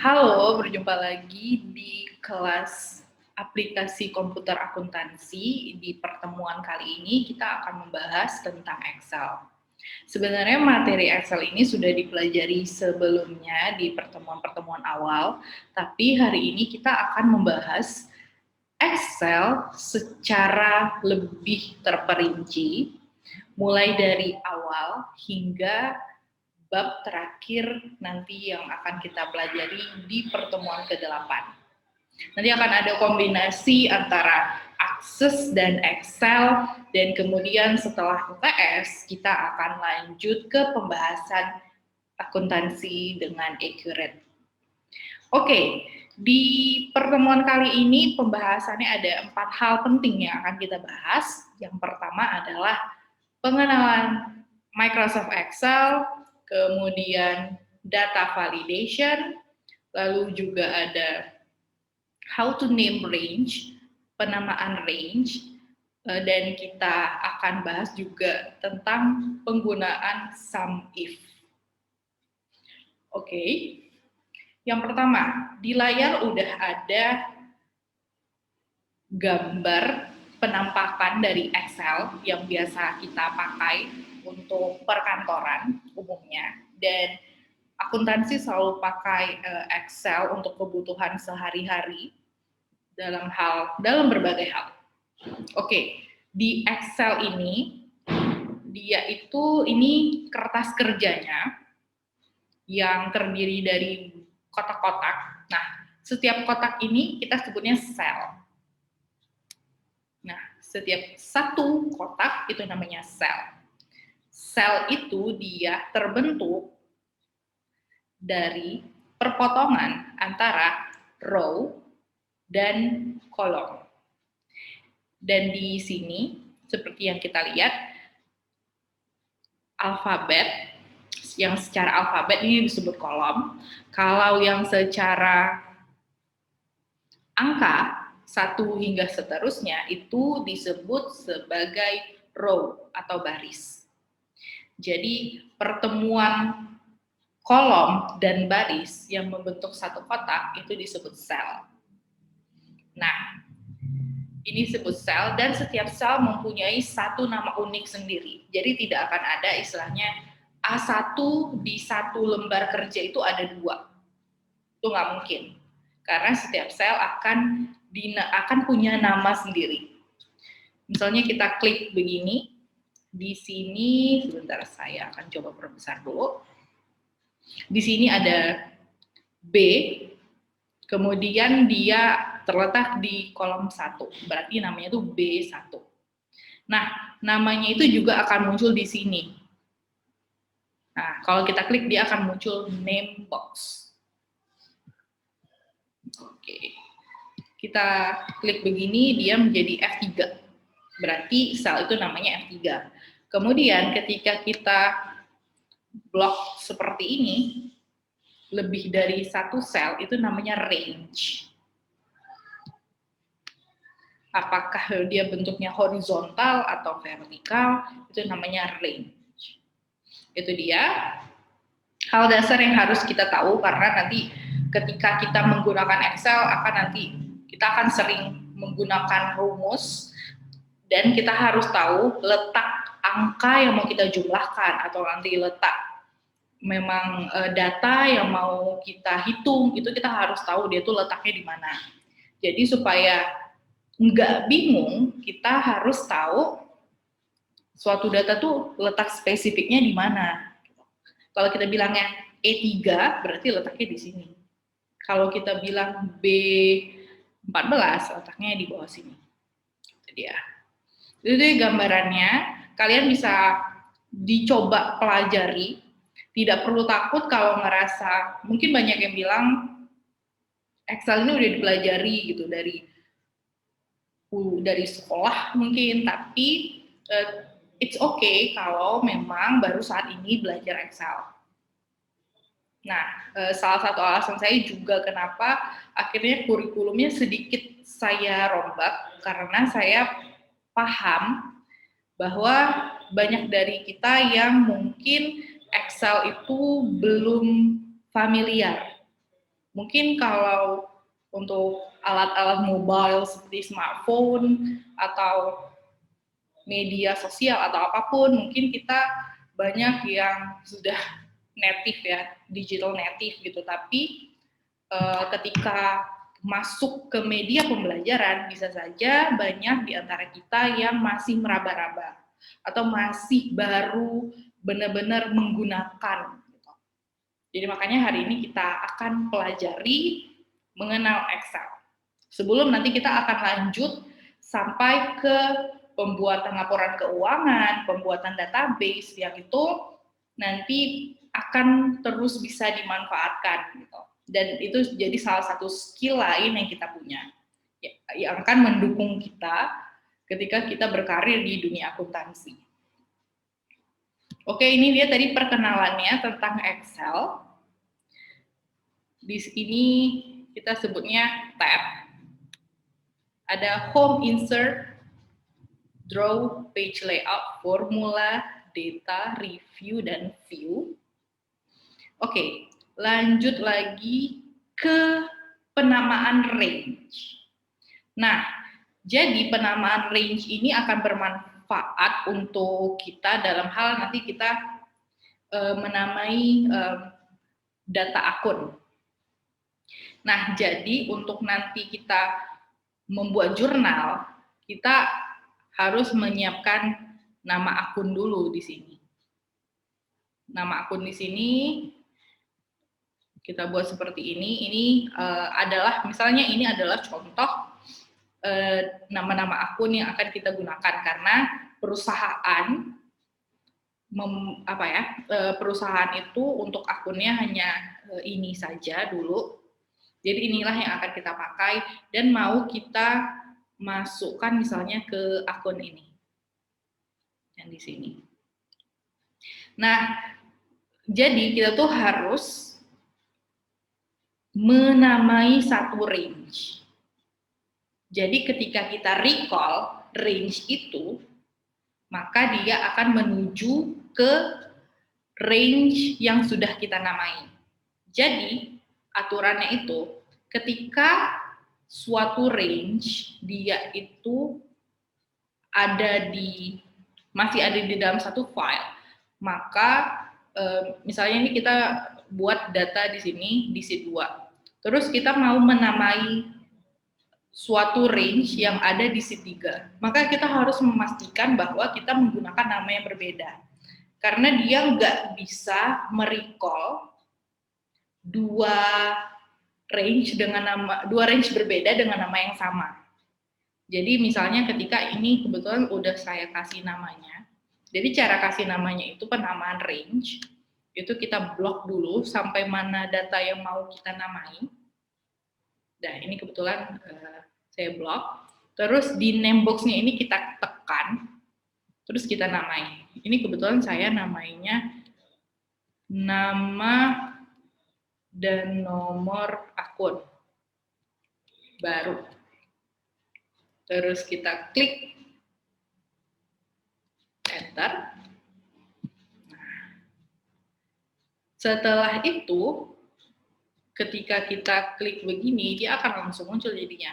Halo, berjumpa lagi di kelas aplikasi komputer akuntansi. Di pertemuan kali ini kita akan membahas tentang Excel. Sebenarnya materi Excel ini sudah dipelajari sebelumnya di pertemuan-pertemuan awal, tapi hari ini kita akan membahas Excel secara lebih terperinci, mulai dari awal hingga bab terakhir nanti yang akan kita pelajari di pertemuan ke-8. Nanti akan ada kombinasi antara Access dan Excel, dan kemudian setelah UTS kita akan lanjut ke pembahasan akuntansi dengan accurate. Oke, di pertemuan kali ini pembahasannya ada 4 hal penting yang akan kita bahas. Yang pertama adalah pengenalan Microsoft Excel, kemudian data validation, lalu juga ada how to name range, penamaan range, dan kita akan bahas juga tentang penggunaan sum if. Oke, yang pertama, di layar udah ada gambar penampakan dari Excel yang biasa kita pakai untuk perkantoran umumnya, dan akuntansi selalu pakai Excel untuk kebutuhan sehari-hari dalam berbagai hal. Oke, di Excel ini ini kertas kerjanya yang terdiri dari kotak-kotak. Nah, setiap kotak ini kita sebutnya sel. Nah, setiap satu kotak itu namanya sel. Sel itu dia terbentuk dari perpotongan antara row dan kolom. Dan di sini, seperti yang kita lihat, alfabet, yang secara alfabet ini disebut kolom. Kalau yang secara angka, 1 hingga seterusnya, itu disebut sebagai row atau baris. Jadi, pertemuan kolom dan baris yang membentuk satu kotak itu disebut sel. Nah, ini disebut sel, dan setiap sel mempunyai satu nama unik sendiri. Jadi tidak akan ada istilahnya A1 di satu lembar kerja itu ada 2. Itu nggak mungkin. Karena setiap sel akan punya nama sendiri. Misalnya kita klik begini, di sini sebentar saya akan coba perbesar dulu. Di sini ada B, kemudian dia terletak di kolom 1, berarti namanya itu B1. Nah, namanya itu juga akan muncul di sini. Nah, kalau kita klik dia akan muncul name box. Oke. Kita klik begini, dia menjadi F3. Berarti sel itu namanya F3. Kemudian ketika kita blok seperti ini, lebih dari satu sel itu namanya range. Apakah dia bentuknya horizontal atau vertikal, itu namanya range. Itu dia hal dasar yang harus kita tahu, karena nanti ketika kita menggunakan Excel kita akan sering menggunakan rumus, dan kita harus tahu letak angka yang mau kita jumlahkan, atau nanti letak memang data yang mau kita hitung, itu kita harus tahu dia tuh letaknya di mana. Jadi supaya nggak bingung, kita harus tahu suatu data tuh letak spesifiknya di mana. Kalau kita bilangnya E3, berarti letaknya di sini. Kalau kita bilang B14, letaknya di bawah sini. Itu dia. Itu gambarannya. Kalian bisa dicoba pelajari. Tidak perlu takut kalau ngerasa, mungkin banyak yang bilang Excel ini udah dipelajari gitu dari sekolah mungkin, tapi it's okay kalau memang baru saat ini belajar Excel. Nah, salah satu alasan saya juga kenapa akhirnya kurikulumnya sedikit saya rombak, karena saya paham bahwa banyak dari kita yang mungkin Excel itu belum familiar. Mungkin kalau untuk alat-alat mobile seperti smartphone atau media sosial atau apapun, mungkin kita banyak yang sudah native ya, digital native gitu. Tapi ketika masuk ke media pembelajaran, bisa saja banyak di antara kita yang masih meraba-raba atau masih baru benar-benar menggunakan. Gitu. Jadi makanya hari ini kita akan pelajari mengenal Excel. Sebelum nanti kita akan lanjut sampai ke pembuatan laporan keuangan, pembuatan database yang itu nanti akan terus bisa dimanfaatkan gitu. Dan itu jadi salah satu skill lain yang kita punya yang akan mendukung kita ketika kita berkarir di dunia akuntansi. Oke, ini dia tadi perkenalannya tentang Excel. Di sini kita sebutnya tab. Ada home, insert, draw, page layout, formula, data, review, dan view. Oke, lanjut lagi ke penamaan range. Nah, jadi penamaan range ini akan bermanfaat untuk kita dalam hal nanti kita menamai data akun. Nah, jadi untuk nanti kita membuat jurnal, kita harus menyiapkan nama akun dulu di sini. Nama akun di sini kita buat seperti ini. Ini adalah, misalnya ini adalah contoh nama-nama akun yang akan kita gunakan karena perusahaan perusahaan itu untuk akunnya hanya ini saja dulu. Jadi inilah yang akan kita pakai dan mau kita masukkan misalnya ke akun ini yang di sini. Nah, jadi kita tuh harus menamai satu range. Jadi ketika kita recall range itu, maka dia akan menuju ke range yang sudah kita namai. Jadi aturannya itu ketika suatu range dia itu masih ada di dalam satu file, maka misalnya ini kita buat data di sini di sheet 2. Terus kita mau menamai suatu range yang ada di sheet 3. Maka kita harus memastikan bahwa kita menggunakan nama yang berbeda. Karena dia nggak bisa merecall dua range berbeda dengan nama yang sama. Jadi misalnya ketika ini kebetulan udah saya kasih namanya. Jadi cara kasih namanya itu penamaan range. Itu kita blok dulu sampai mana data yang mau kita namai. Nah, ini kebetulan saya blok. Terus di name box-nya ini kita tekan. Terus kita namai. Ini kebetulan saya namainya nama dan nomor akun baru. Terus kita klik enter. Nah, setelah itu ketika kita klik begini, dia akan langsung muncul jadinya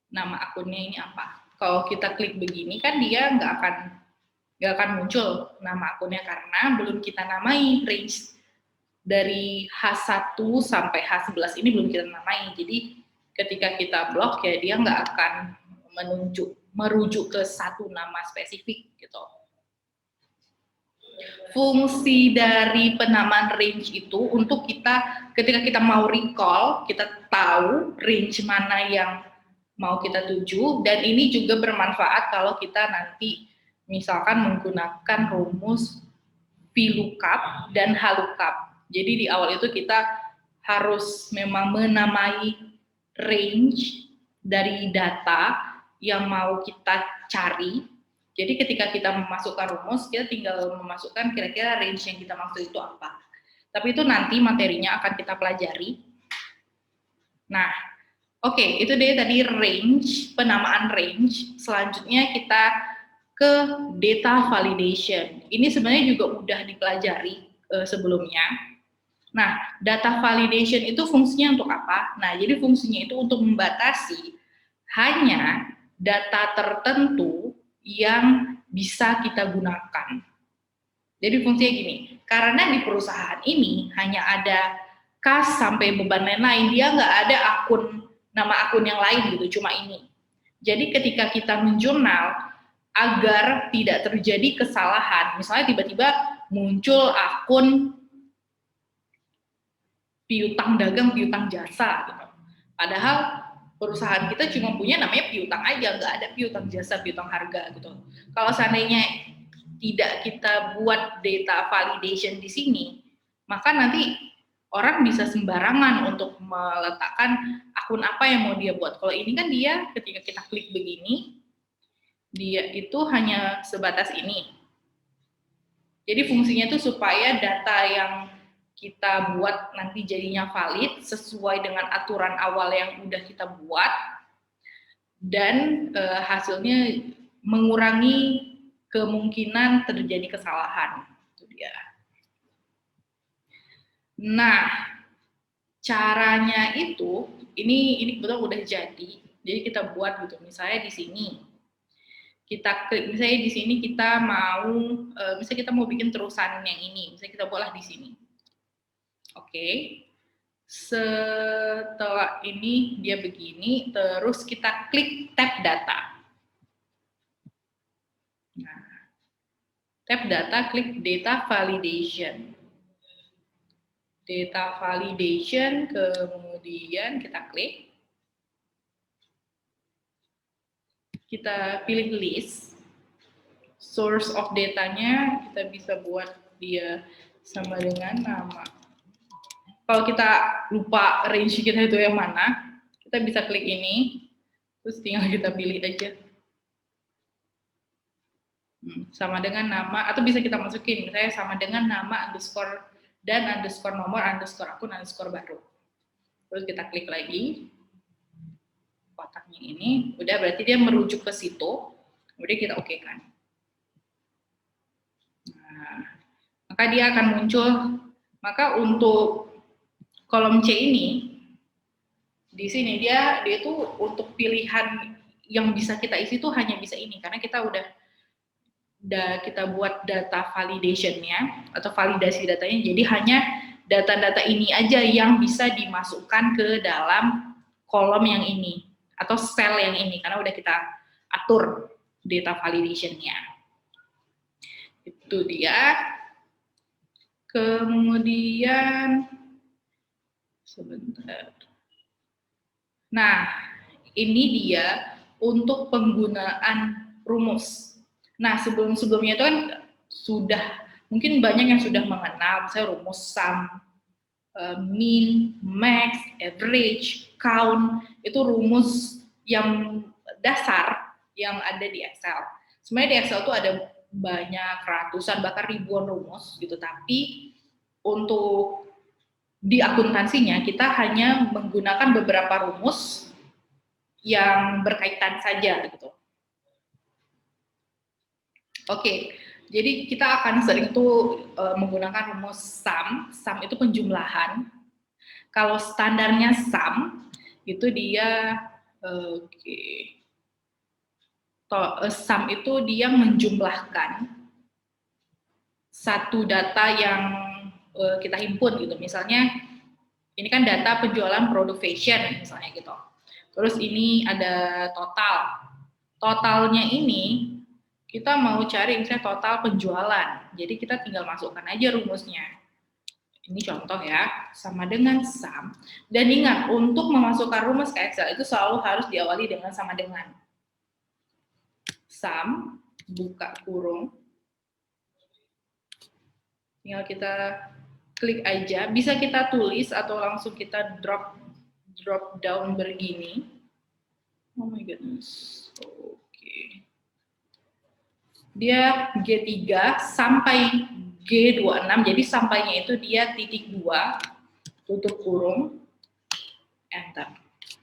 nama akunnya ini apa. Kalau kita klik begini kan dia nggak akan muncul nama akunnya karena belum kita namai range dari H1 sampai H11 ini belum kita namai. Jadi ketika kita blok ya dia nggak akan merujuk ke satu nama spesifik gitu. Fungsi dari penamaan range itu untuk kita ketika kita mau recall, kita tahu range mana yang mau kita tuju, dan ini juga bermanfaat kalau kita nanti misalkan menggunakan rumus VLOOKUP dan HLOOKUP. Jadi di awal itu kita harus memang menamai range dari data yang mau kita cari. Jadi ketika kita memasukkan rumus, kita tinggal memasukkan kira-kira range yang kita maksud itu apa. Tapi itu nanti materinya akan kita pelajari. Nah, oke, itu dia tadi range, penamaan range. Selanjutnya kita ke data validation. Ini sebenarnya juga udah dipelajari sebelumnya. Nah, data validation itu fungsinya untuk apa? Nah, jadi fungsinya itu untuk membatasi hanya data tertentu yang bisa kita gunakan. Jadi fungsinya gini, karena di perusahaan ini hanya ada kas sampai beban lain-lain, dia nggak ada nama akun yang lain gitu, cuma ini. Jadi ketika kita menjurnal, agar tidak terjadi kesalahan, misalnya tiba-tiba muncul akun piutang dagang, piutang jasa gitu. Padahal perusahaan kita cuma punya namanya piutang aja, nggak ada piutang jasa, piutang harga gitu. Kalau seandainya tidak kita buat data validation di sini, maka nanti orang bisa sembarangan untuk meletakkan akun apa yang mau dia buat. Kalau ini kan dia ketika kita klik begini, dia itu hanya sebatas ini. Jadi fungsinya itu supaya data yang kita buat nanti jadinya valid sesuai dengan aturan awal yang udah kita buat dan hasilnya mengurangi kemungkinan terjadi kesalahan. Itu dia. Nah, caranya itu ini kebetulan udah jadi. Jadi kita buat gitu. Misalnya di sini kita klik, misalnya di sini kita mau misalnya kita mau bikin terusan yang ini. Misalnya kita buatlah di sini. Oke. Setelah ini dia begini, terus kita klik tab data. Nah, tab data, klik data validation. Data validation, kemudian kita klik. Kita pilih list. Source of datanya kita bisa buat dia sama dengan nama. Kalau kita lupa range kita itu yang mana, kita bisa klik ini, terus tinggal kita pilih aja. Sama dengan nama, atau bisa kita masukin, misalnya sama dengan nama underscore dan underscore nomor underscore akun underscore baru. Terus kita klik lagi, kotaknya ini, udah berarti dia merujuk ke situ, kemudian kita oke kan. Nah, maka dia akan muncul, maka untuk kolom C ini, di sini dia itu untuk pilihan yang bisa kita isi itu hanya bisa ini, karena kita udah kita buat data validation-nya atau validasi datanya, jadi hanya data-data ini aja yang bisa dimasukkan ke dalam kolom yang ini atau sel yang ini, karena udah kita atur data validation-nya. Itu dia. Kemudian sebentar. Nah, ini dia untuk penggunaan rumus. Nah, sebelum-sebelumnya itu kan sudah, mungkin banyak yang sudah mengenal, misalnya rumus sum, mean, max, average, count, itu rumus yang dasar yang ada di Excel. Sebenarnya di Excel itu ada banyak ratusan bahkan ribuan rumus gitu, tapi untuk di akuntansinya kita hanya menggunakan beberapa rumus yang berkaitan saja gitu. Oke, jadi kita akan sering tuh menggunakan rumus sum. Sum itu penjumlahan. Kalau standarnya sum itu dia sum itu dia menjumlahkan satu data yang kita himpun gitu. Misalnya ini kan data penjualan produk fashion misalnya gitu. Terus ini ada total. Totalnya ini kita mau cari misalnya total penjualan. Jadi kita tinggal masukkan aja rumusnya. Ini contoh ya, sama dengan sum. Dan ingat, untuk memasukkan rumus ke Excel itu selalu harus diawali dengan sama dengan. Sum, buka kurung. Tinggal kita klik aja, bisa kita tulis atau langsung kita drop down begini. Oh my goodness. Oke. Dia G3 sampai G26, jadi sampainya itu dia titik 2, tutup kurung, enter.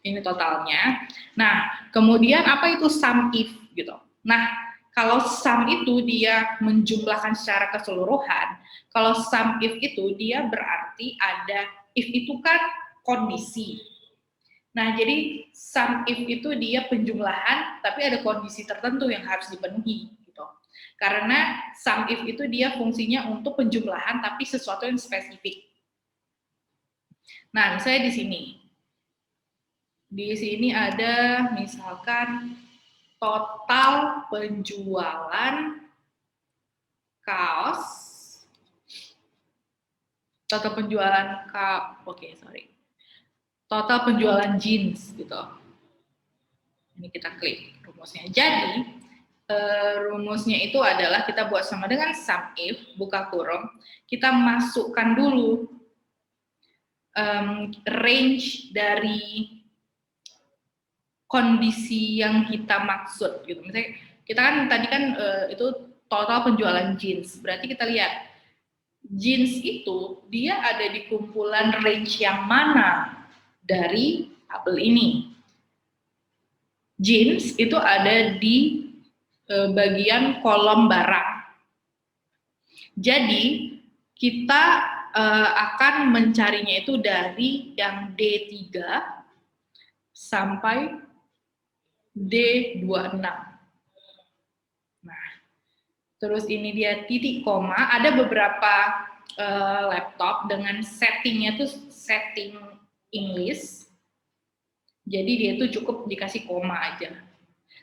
Ini totalnya. Nah, kemudian apa itu sum if gitu. Nah, Kalau sum itu dia menjumlahkan secara keseluruhan, kalau sum if itu dia berarti ada, if itu kan kondisi. Nah, jadi sum if itu dia penjumlahan, tapi ada kondisi tertentu yang harus dipenuhi gitu. Karena sum if itu dia fungsinya untuk penjumlahan, tapi sesuatu yang spesifik. Nah, misalnya di sini ada misalkan total penjualan kaos, total penjualan total penjualan jeans gitu. Ini kita klik rumusnya. Jadi rumusnya itu adalah kita buat sama dengan sum if, buka kurung, kita masukkan dulu range dari kondisi yang kita maksud gitu. Misalnya kita kan tadi kan itu total penjualan jeans. Berarti kita lihat jeans itu dia ada di kumpulan range yang mana dari tabel ini. Jeans itu ada di bagian kolom barang. Jadi kita akan mencarinya itu dari yang D3 sampai D26. Nah, terus ini dia titik koma. Ada beberapa laptop dengan settingnya tuh setting English. Jadi dia itu cukup dikasih koma aja.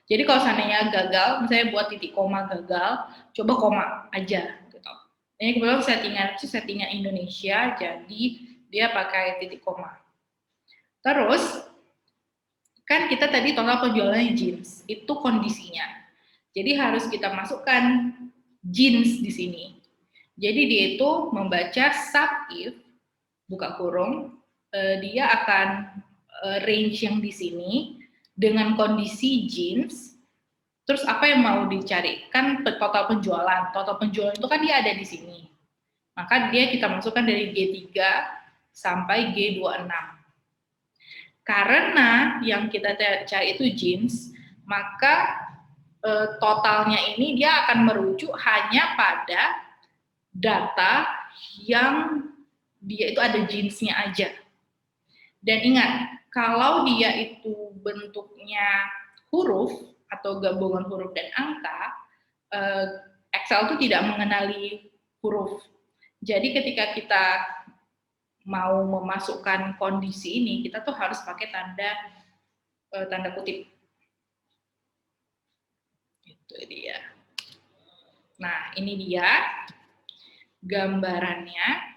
Jadi kalau seandainya gagal, misalnya buat titik koma gagal, coba koma aja gitu. Ini kebetulan settingan Indonesia, jadi dia pakai titik koma. Terus kan kita tadi total penjualannya jeans, itu kondisinya. Jadi harus kita masukkan jeans di sini. Jadi dia itu membaca sum if, buka kurung, dia akan range yang di sini dengan kondisi jeans. Terus apa yang mau dicari? Kan total penjualan. Total penjualan itu kan dia ada di sini. Maka dia kita masukkan dari G3 sampai G26. Karena yang kita cari itu jeans, maka totalnya ini dia akan merujuk hanya pada data yang dia itu ada jeansnya aja. Dan ingat, kalau dia itu bentuknya huruf atau gabungan huruf dan angka, Excel itu tidak mengenali huruf. Jadi ketika kita mau memasukkan kondisi ini, kita tuh harus pakai tanda kutip. Itu dia. Nah, ini dia gambarannya.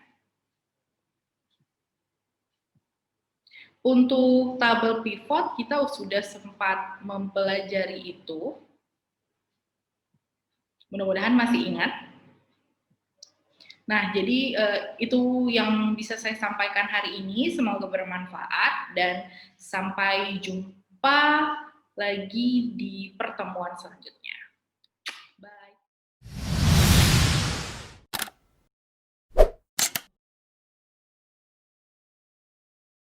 Untuk tabel pivot kita sudah sempat mempelajari itu. Mudah-mudahan masih ingat. Nah, jadi itu yang bisa saya sampaikan hari ini. Semoga bermanfaat dan sampai jumpa lagi di pertemuan selanjutnya.